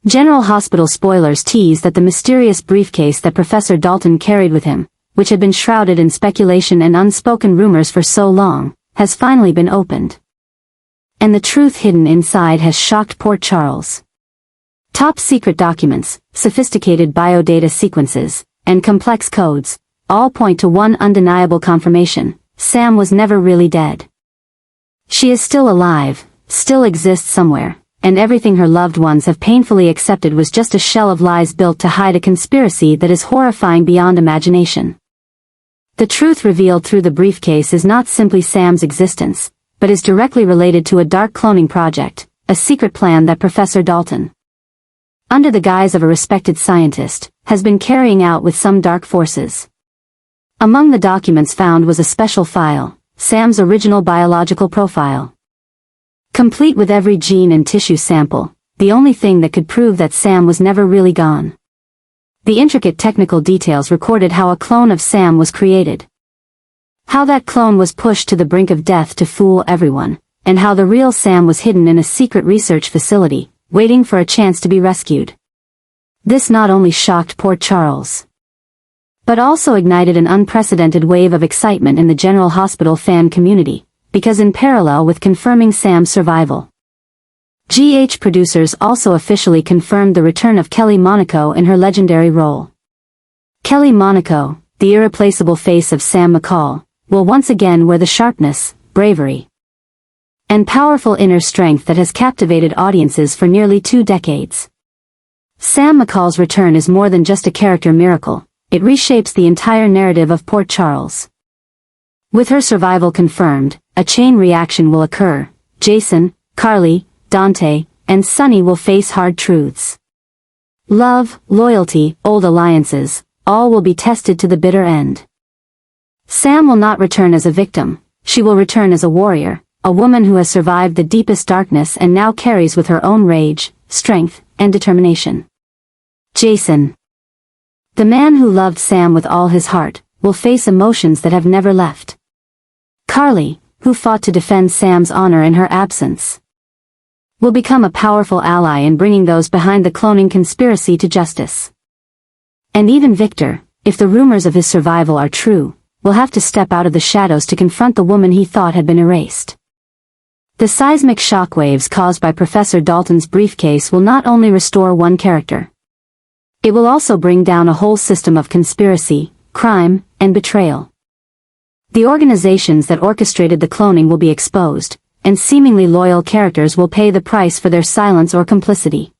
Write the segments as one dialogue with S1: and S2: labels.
S1: General Hospital spoilers tease that the mysterious briefcase that Professor Dalton carried with him, which had been shrouded in speculation and unspoken rumors for so long, has finally been opened. And the truth hidden inside has shocked Port Charles. Top-secret documents, sophisticated biodata sequences, and complex codes, all point to one undeniable confirmation: Sam was never really dead. She is still alive, still exists somewhere, and everything her loved ones have painfully accepted was just a shell of lies built to hide a conspiracy that is horrifying beyond imagination. The truth revealed through the briefcase is not simply Sam's existence, but is directly related to a dark cloning project, a secret plan that Professor Dalton, under the guise of a respected scientist, has been carrying out with some dark forces. Among the documents found was a special file, Sam's original biological profile. Complete with every gene and tissue sample, the only thing that could prove that Sam was never really gone. The intricate technical details recorded how a clone of Sam was created, how that clone was pushed to the brink of death to fool everyone, and how the real Sam was hidden in a secret research facility, waiting for a chance to be rescued. This not only shocked Port Charles, but also ignited an unprecedented wave of excitement in the General Hospital fan community, because in parallel with confirming Sam's survival, GH producers also officially confirmed the return of Kelly Monaco in her legendary role. Kelly Monaco, the irreplaceable face of Sam McCall, will once again wear the sharpness, bravery, and powerful inner strength that has captivated audiences for nearly 2 decades. Sam McCall's return is more than just a character miracle, it reshapes the entire narrative of Port Charles. With her survival confirmed, a chain reaction will occur. Jason, Carly, Dante, and Sunny will face hard truths. Love, loyalty, old alliances, all will be tested to the bitter end. Sam will not return as a victim, she will return as a warrior, a woman who has survived the deepest darkness and now carries with her own rage, strength, and determination. Jason, the man who loved Sam with all his heart, will face emotions that have never left. Carly, who fought to defend Sam's honor in her absence, will become a powerful ally in bringing those behind the cloning conspiracy to justice. And even Victor, if the rumors of his survival are true, will have to step out of the shadows to confront the woman he thought had been erased. The seismic shockwaves caused by Professor Dalton's briefcase will not only restore one character, it will also bring down a whole system of conspiracy, crime, and betrayal. The organizations that orchestrated the cloning will be exposed, and seemingly loyal characters will pay the price for their silence or complicity.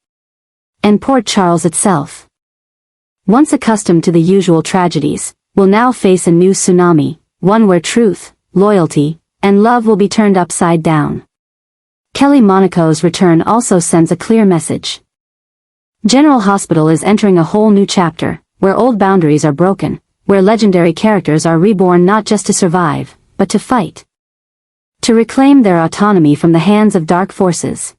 S1: And Port Charles itself, once accustomed to the usual tragedies, will now face a new tsunami, one where truth, loyalty, and love will be turned upside down. Kelly Monaco's return also sends a clear message. General Hospital is entering a whole new chapter, where old boundaries are broken, where legendary characters are reborn not just to survive, but to fight, to reclaim their autonomy from the hands of dark forces.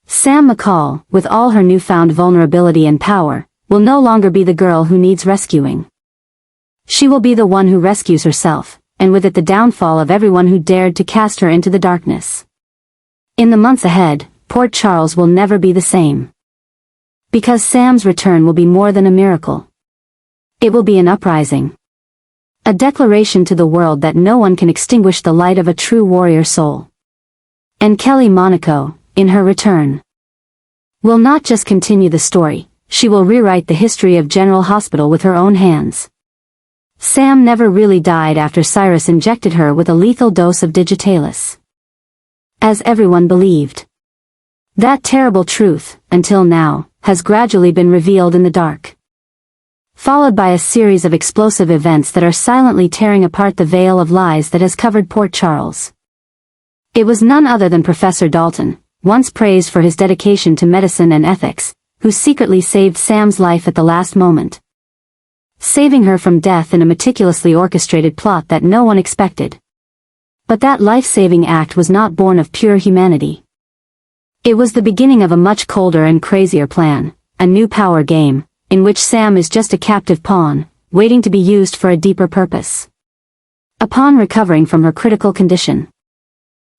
S1: Sam McCall, with all her newfound vulnerability and power, will no longer be the girl who needs rescuing. She will be the one who rescues herself, and with it the downfall of everyone who dared to cast her into the darkness. In the months ahead, Port Charles will never be the same. Because Sam's return will be more than a miracle. It will be an uprising. A declaration to the world that no one can extinguish the light of a true warrior soul. And Kelly Monaco, in her return, will not just continue the story, she will rewrite the history of General Hospital with her own hands. Sam never really died after Cyrus injected her with a lethal dose of digitalis, as everyone believed. That terrible truth, until now, has gradually been revealed in the dark, followed by a series of explosive events that are silently tearing apart the veil of lies that has covered Port Charles. It was none other than Professor Dalton, once praised for his dedication to medicine and ethics, who secretly saved Sam's life at the last moment, saving her from death in a meticulously orchestrated plot that no one expected. But that life-saving act was not born of pure humanity. It was the beginning of a much colder and crazier plan, a new power game, in which Sam is just a captive pawn, waiting to be used for a deeper purpose. Upon recovering from her critical condition,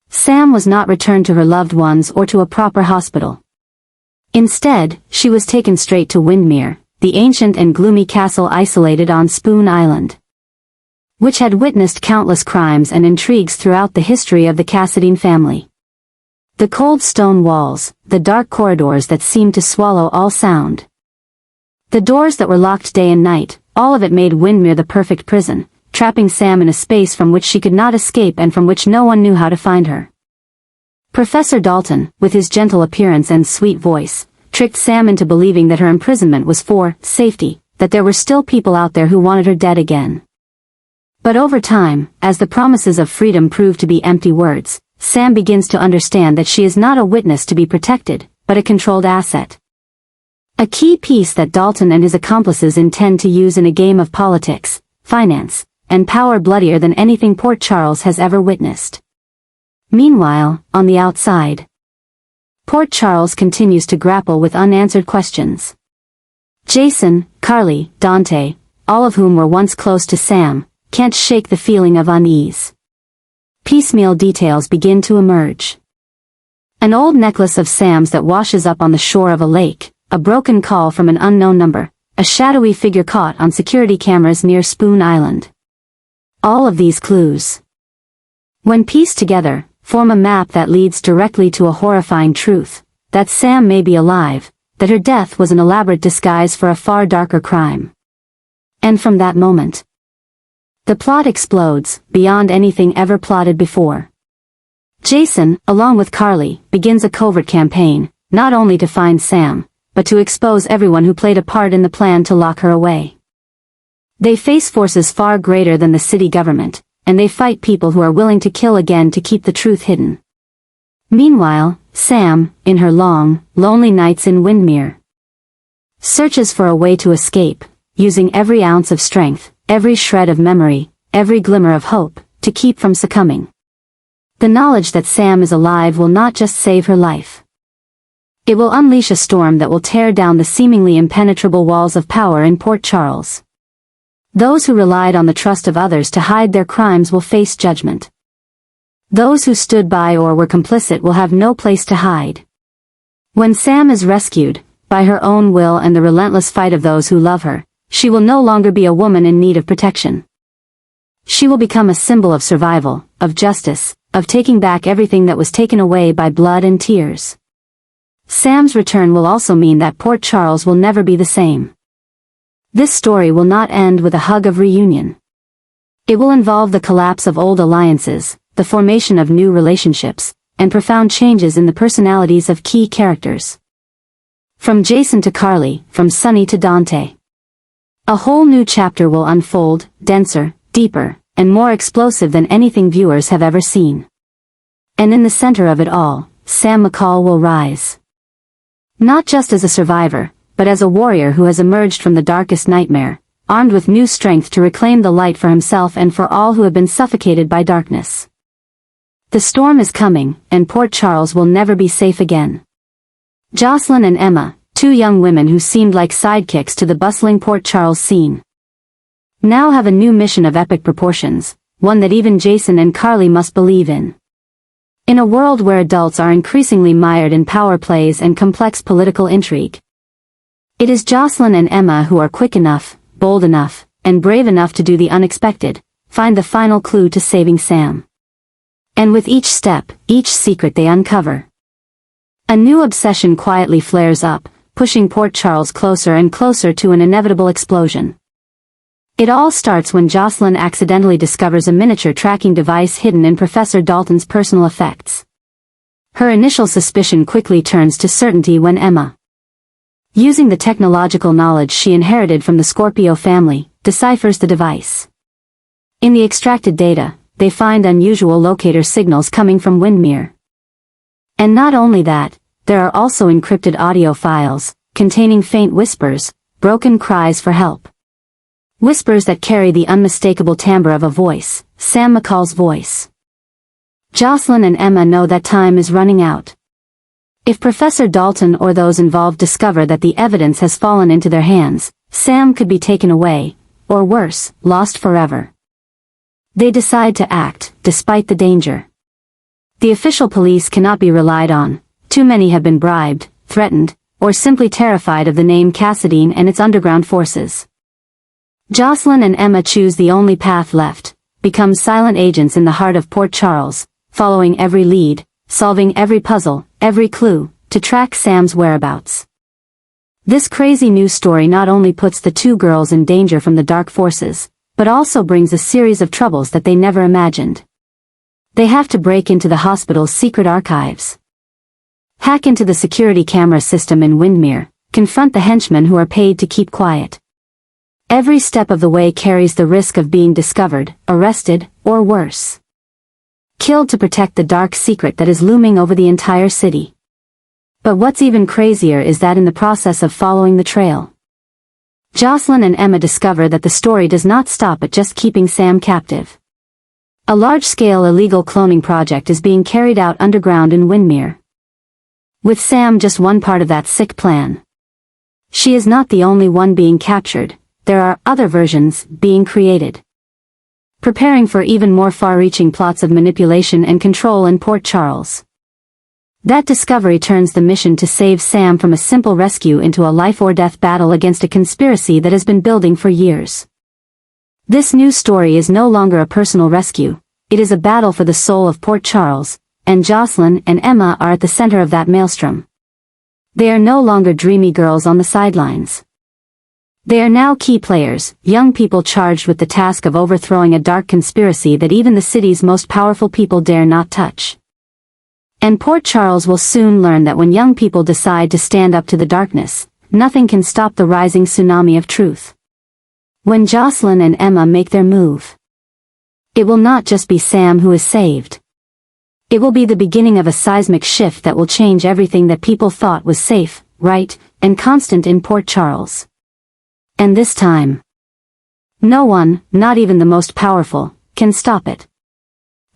S1: Sam was not returned to her loved ones or to a proper hospital. Instead, she was taken straight to Windermere, the ancient and gloomy castle isolated on Spoon Island, which had witnessed countless crimes and intrigues throughout the history of the Cassadine family. The cold stone walls, the dark corridors that seemed to swallow all sound, the doors that were locked day and night, all of it made Windermere the perfect prison, trapping Sam in a space from which she could not escape and from which no one knew how to find her. Professor Dalton, with his gentle appearance and sweet voice, tricked Sam into believing that her imprisonment was for safety, that there were still people out there who wanted her dead again. But over time, as the promises of freedom prove to be empty words, Sam begins to understand that she is not a witness to be protected, but a controlled asset. A key piece that Dalton and his accomplices intend to use in a game of politics, finance, and power bloodier than anything Port Charles has ever witnessed. Meanwhile, on the outside, Port Charles continues to grapple with unanswered questions. Jason, Carly, Dante, all of whom were once close to Sam, can't shake the feeling of unease. Piecemeal details begin to emerge. An old necklace of Sam's that washes up on the shore of a lake, a broken call from an unknown number, a shadowy figure caught on security cameras near Spoon Island. All of these clues, when pieced together, form a map that leads directly to a horrifying truth, that Sam may be alive, that her death was an elaborate disguise for a far darker crime. And from that moment, the plot explodes, beyond anything ever plotted before. Jason, along with Carly, begins a covert campaign, not only to find Sam, but to expose everyone who played a part in the plan to lock her away. They face forces far greater than the city government, and they fight people who are willing to kill again to keep the truth hidden. Meanwhile, Sam, in her long, lonely nights in Windermere, searches for a way to escape, using every ounce of strength, every shred of memory, every glimmer of hope, to keep from succumbing. The knowledge that Sam is alive will not just save her life. It will unleash a storm that will tear down the seemingly impenetrable walls of power in Port Charles. Those who relied on the trust of others to hide their crimes will face judgment. Those who stood by or were complicit will have no place to hide. When Sam is rescued, by her own will and the relentless fight of those who love her, she will no longer be a woman in need of protection. She will become a symbol of survival, of justice, of taking back everything that was taken away by blood and tears. Sam's return will also mean that Port Charles will never be the same. This story will not end with a hug of reunion. It will involve the collapse of old alliances, the formation of new relationships, and profound changes in the personalities of key characters. From Jason to Carly, from Sunny to Dante. A whole new chapter will unfold, denser, deeper, and more explosive than anything viewers have ever seen. And in the center of it all, Sam McCall will rise. Not just as a survivor, but as a warrior who has emerged from the darkest nightmare, armed with new strength to reclaim the light for himself and for all who have been suffocated by darkness. The storm is coming, and Port Charles will never be safe again. Jocelyn and Emma, two young women who seemed like sidekicks to the bustling Port Charles scene, now have a new mission of epic proportions, one that even Jason and Carly must believe in. In a world where adults are increasingly mired in power plays and complex political intrigue, it is Jocelyn and Emma who are quick enough, bold enough, and brave enough to do the unexpected, find the final clue to saving Sam. And with each step, each secret they uncover, a new obsession quietly flares up, pushing Port Charles closer and closer to an inevitable explosion. It all starts when Jocelyn accidentally discovers a miniature tracking device hidden in Professor Dalton's personal effects. Her initial suspicion quickly turns to certainty when Emma, using the technological knowledge she inherited from the Scorpio family, deciphers the device. In the extracted data, they find unusual locator signals coming from Windermere. And not only that, there are also encrypted audio files, containing faint whispers, broken cries for help. Whispers that carry the unmistakable timbre of a voice, Sam McCall's voice. Jocelyn and Emma know that time is running out. If Professor Dalton or those involved discover that the evidence has fallen into their hands, Sam could be taken away, or worse, lost forever. They decide to act, despite the danger. The official police cannot be relied on, too many have been bribed, threatened, or simply terrified of the name Cassadine and its underground forces. Jocelyn and Emma choose the only path left, become silent agents in the heart of Port Charles, following every lead, solving every puzzle, every clue, to track Sam's whereabouts. This crazy news story not only puts the two girls in danger from the dark forces, but also brings a series of troubles that they never imagined. They have to break into the hospital's secret archives, hack into the security camera system in Windermere, confront the henchmen who are paid to keep quiet. Every step of the way carries the risk of being discovered, arrested, or worse, killed to protect the dark secret that is looming over the entire city. But what's even crazier is that in the process of following the trail, Jocelyn and Emma discover that the story does not stop at just keeping Sam captive. A large-scale illegal cloning project is being carried out underground in Windermere, with Sam just one part of that sick plan. She is not the only one being captured. There are other versions being created, preparing for even more far-reaching plots of manipulation and control in Port Charles. That discovery turns the mission to save Sam from a simple rescue into a life-or-death battle against a conspiracy that has been building for years. This new story is no longer a personal rescue, it is a battle for the soul of Port Charles, and Jocelyn and Emma are at the center of that maelstrom. They are no longer dreamy girls on the sidelines. They are now key players, young people charged with the task of overthrowing a dark conspiracy that even the city's most powerful people dare not touch. And Port Charles will soon learn that when young people decide to stand up to the darkness, nothing can stop the rising tsunami of truth. When Jocelyn and Emma make their move, it will not just be Sam who is saved. It will be the beginning of a seismic shift that will change everything that people thought was safe, right, and constant in Port Charles. And this time, no one, not even the most powerful, can stop it.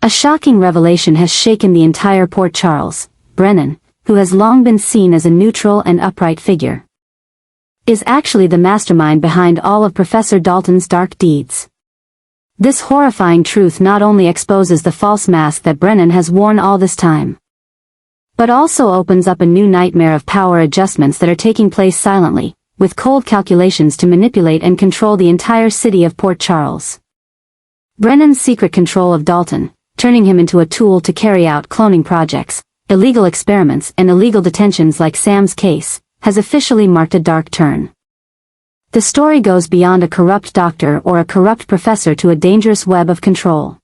S1: A shocking revelation has shaken the entire Port Charles. Brennan, who has long been seen as a neutral and upright figure, is actually the mastermind behind all of Professor Dalton's dark deeds. This horrifying truth not only exposes the false mask that Brennan has worn all this time, but also opens up a new nightmare of power adjustments that are taking place silently, with cold calculations to manipulate and control the entire city of Port Charles. Brennan's secret control of Dalton, turning him into a tool to carry out cloning projects, illegal experiments and illegal detentions like Sam's case, has officially marked a dark turn. The story goes beyond a corrupt doctor or a corrupt professor to a dangerous web of control,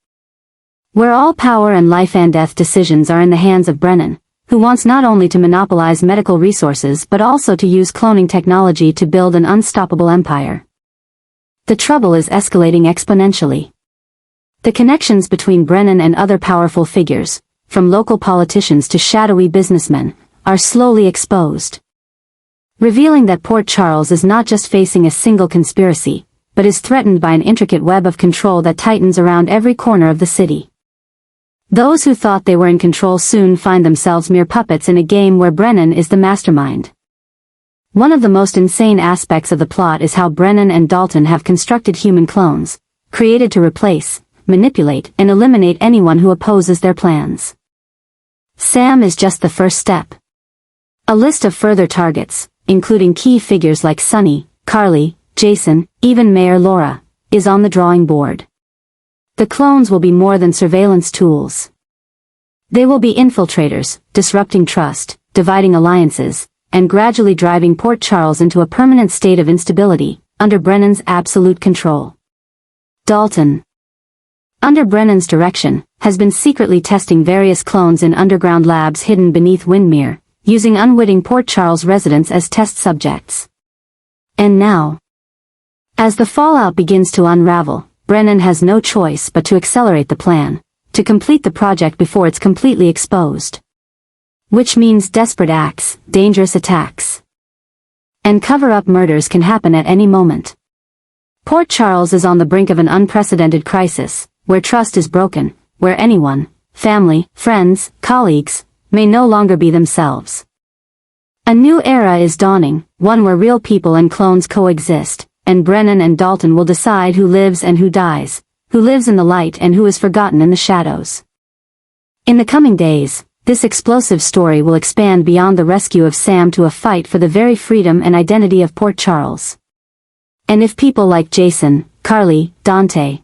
S1: where all power and life and death decisions are in the hands of Brennan, who wants not only to monopolize medical resources but also to use cloning technology to build an unstoppable empire. The trouble is escalating exponentially. The connections between Brennan and other powerful figures, from local politicians to shadowy businessmen, are slowly exposed, revealing that Port Charles is not just facing a single conspiracy, but is threatened by an intricate web of control that tightens around every corner of the city. Those who thought they were in control soon find themselves mere puppets in a game where Brennan is the mastermind. One of the most insane aspects of the plot is how Brennan and Dalton have constructed human clones, created to replace, manipulate, and eliminate anyone who opposes their plans. Sam is just the first step. A list of further targets, including key figures like Sonny, Carly, Jason, even Mayor Laura, is on the drawing board. The clones will be more than surveillance tools. They will be infiltrators, disrupting trust, dividing alliances, and gradually driving Port Charles into a permanent state of instability, under Brennan's absolute control. Dalton, under Brennan's direction, has been secretly testing various clones in underground labs hidden beneath Windermere, using unwitting Port Charles residents as test subjects. And now, as the fallout begins to unravel, Brennan has no choice but to accelerate the plan, to complete the project before it's completely exposed. Which means desperate acts, dangerous attacks, and cover-up murders can happen at any moment. Port Charles is on the brink of an unprecedented crisis, where trust is broken, where anyone, family, friends, colleagues, may no longer be themselves. A new era is dawning, one where real people and clones coexist, and Brennan and Dalton will decide who lives and who dies, who lives in the light and who is forgotten in the shadows. In the coming days, this explosive story will expand beyond the rescue of Sam to a fight for the very freedom and identity of Port Charles. And if people like Jason, Carly, Dante,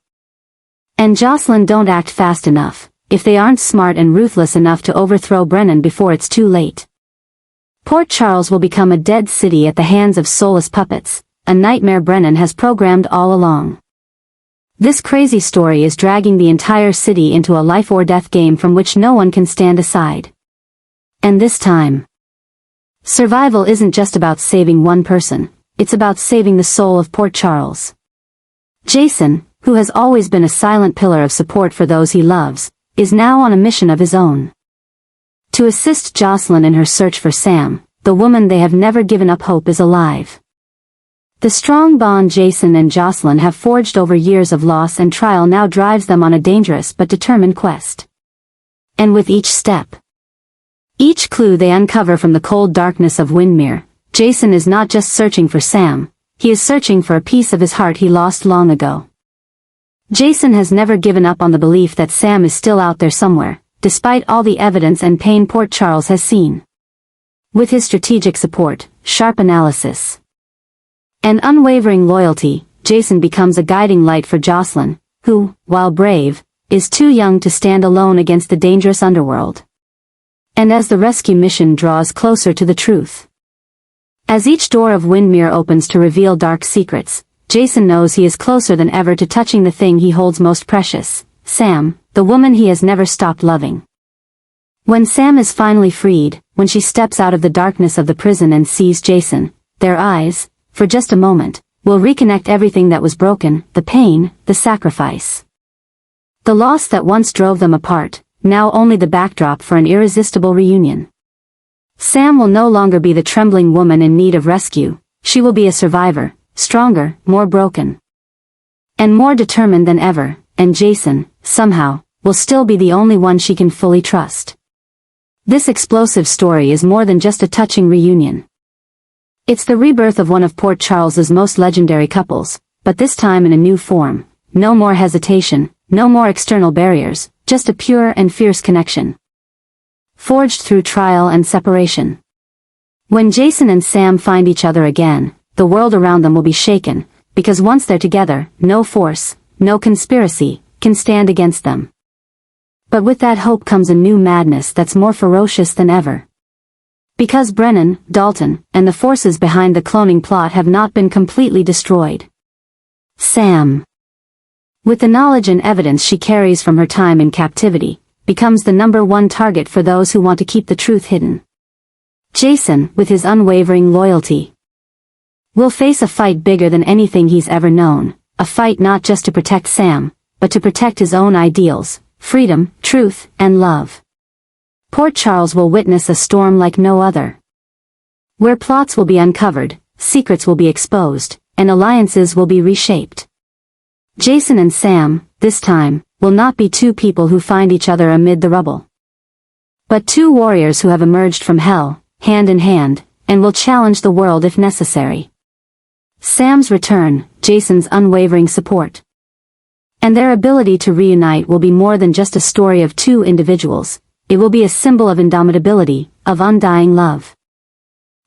S1: and Jocelyn don't act fast enough, if they aren't smart and ruthless enough to overthrow Brennan before it's too late, Port Charles will become a dead city at the hands of soulless puppets, a nightmare Brennan has programmed all along. This crazy story is dragging the entire city into a life-or-death game from which no one can stand aside. And this time, survival isn't just about saving one person, it's about saving the soul of Port Charles. Jason, who has always been a silent pillar of support for those he loves, is now on a mission of his own. To assist Jocelyn in her search for Sam, the woman they have never given up hope is alive. The strong bond Jason and Jocelyn have forged over years of loss and trial now drives them on a dangerous but determined quest. And with each step, each clue they uncover from the cold darkness of Windmere, Jason is not just searching for Sam, he is searching for a piece of his heart he lost long ago. Jason has never given up on the belief that Sam is still out there somewhere, despite all the evidence and pain Port Charles has seen. With his strategic support, sharp analysis, and unwavering loyalty, Jason becomes a guiding light for Jocelyn, who, while brave, is too young to stand alone against the dangerous underworld. And as the rescue mission draws closer to the truth, as each door of Windmere opens to reveal dark secrets, Jason knows he is closer than ever to touching the thing he holds most precious, Sam, the woman he has never stopped loving. When Sam is finally freed, when she steps out of the darkness of the prison and sees Jason, their eyes, for just a moment, will reconnect everything that was broken, the pain, the sacrifice. The loss that once drove them apart, now only the backdrop for an irresistible reunion. Sam will no longer be the trembling woman in need of rescue, she will be a survivor, stronger, more broken, and more determined than ever, and Jason, somehow, will still be the only one she can fully trust. This explosive story is more than just a touching reunion. It's the rebirth of one of Port Charles's most legendary couples, but this time in a new form. No more hesitation, no more external barriers, just a pure and fierce connection, forged through trial and separation. When Jason and Sam find each other again, the world around them will be shaken, because once they're together, no force, no conspiracy, can stand against them. But with that hope comes a new madness that's more ferocious than ever. Because Brennan, Dalton, and the forces behind the cloning plot have not been completely destroyed. Sam, with the knowledge and evidence she carries from her time in captivity, becomes the #1 target for those who want to keep the truth hidden. Jason, with his unwavering loyalty, will face a fight bigger than anything he's ever known, a fight not just to protect Sam, but to protect his own ideals, freedom, truth, and love. Port Charles will witness a storm like no other, where plots will be uncovered, secrets will be exposed, and alliances will be reshaped. Jason and Sam, this time, will not be two people who find each other amid the rubble, but two warriors who have emerged from hell, hand in hand, and will challenge the world if necessary. Sam's return, Jason's unwavering support, and their ability to reunite will be more than just a story of two individuals. It will be a symbol of indomitability, of undying love,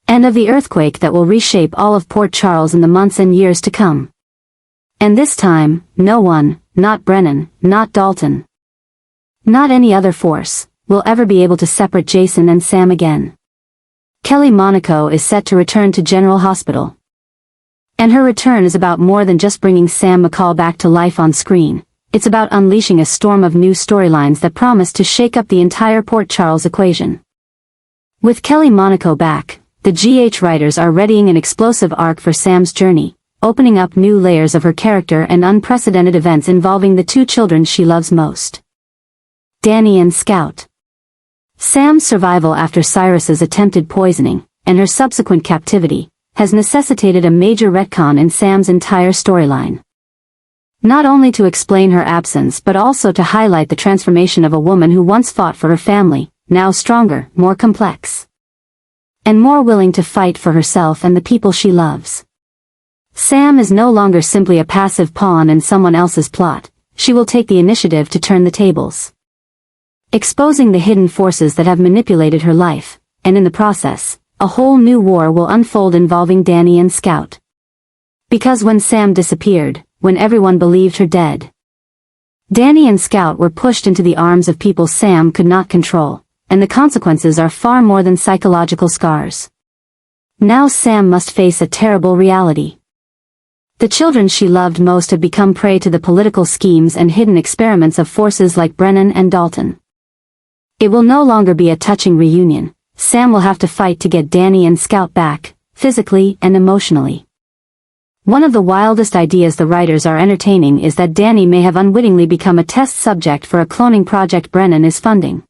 S1: and of the earthquake that will reshape all of Port Charles in the months and years to come. And this time, no one, not Brennan, not Dalton, not any other force, will ever be able to separate Jason and Sam again. Kelly Monaco is set to return to General Hospital. And her return is about more than just bringing Sam McCall back to life on screen. It's about unleashing a storm of new storylines that promise to shake up the entire Port Charles equation. With Kelly Monaco back, the GH writers are readying an explosive arc for Sam's journey, opening up new layers of her character and unprecedented events involving the two children she loves most, Danny and Scout. Sam's survival after Cyrus's attempted poisoning, and her subsequent captivity, has necessitated a major retcon in Sam's entire storyline. Not only to explain her absence but also to highlight the transformation of a woman who once fought for her family, now stronger, more complex, and more willing to fight for herself and the people she loves. Sam is no longer simply a passive pawn in someone else's plot, she will take the initiative to turn the tables. exposing the hidden forces that have manipulated her life, and in the process, a whole new war will unfold involving Danny and Scout. Because when Sam disappeared, when everyone believed her dead, Danny and Scout were pushed into the arms of people Sam could not control, and the consequences are far more than psychological scars. Now Sam must face a terrible reality. The children she loved most have become prey to the political schemes and hidden experiments of forces like Brennan and Dalton. It will no longer be a touching reunion. Sam will have to fight to get Danny and Scout back, physically and emotionally. One of the wildest ideas the writers are entertaining is that Danny may have unwittingly become a test subject for a cloning project Brennan is funding.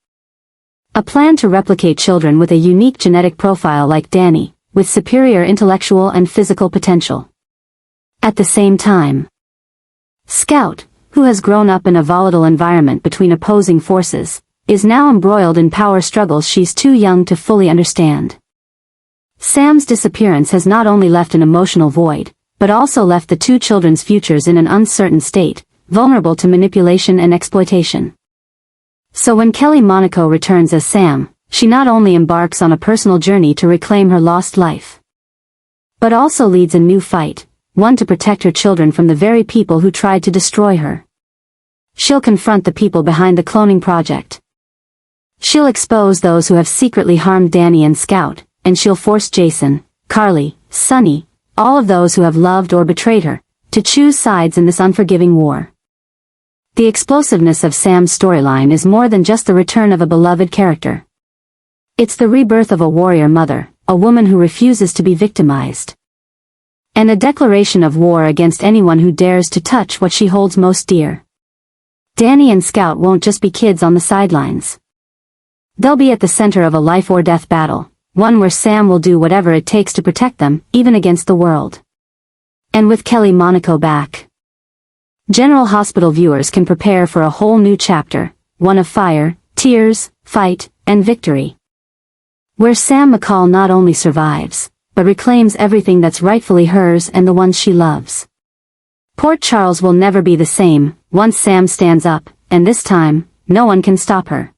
S1: A plan to replicate children with a unique genetic profile like Danny, with superior intellectual and physical potential. At the same time, Scout, who has grown up in a volatile environment between opposing forces, is now embroiled in power struggles she's too young to fully understand. Sam's disappearance has not only left an emotional void, but also left the two children's futures in an uncertain state, vulnerable to manipulation and exploitation. So when Kelly Monaco returns as Sam, she not only embarks on a personal journey to reclaim her lost life, but also leads a new fight, one to protect her children from the very people who tried to destroy her. She'll confront the people behind the cloning project. She'll expose those who have secretly harmed Danny and Scout, and she'll force Jason, Carly, Sonny, all of those who have loved or betrayed her, to choose sides in this unforgiving war. The explosiveness of Sam's storyline is more than just the return of a beloved character. It's the rebirth of a warrior mother, a woman who refuses to be victimized, and a declaration of war against anyone who dares to touch what she holds most dear. Danny and Scout won't just be kids on the sidelines. They'll be at the center of a life-or-death battle, one where Sam will do whatever it takes to protect them, even against the world. And with Kelly Monaco back, General Hospital viewers can prepare for a whole new chapter, one of fire, tears, fight, and victory, where Sam McCall not only survives, but reclaims everything that's rightfully hers and the ones she loves. Port Charles will never be the same, once Sam stands up, and this time, no one can stop her.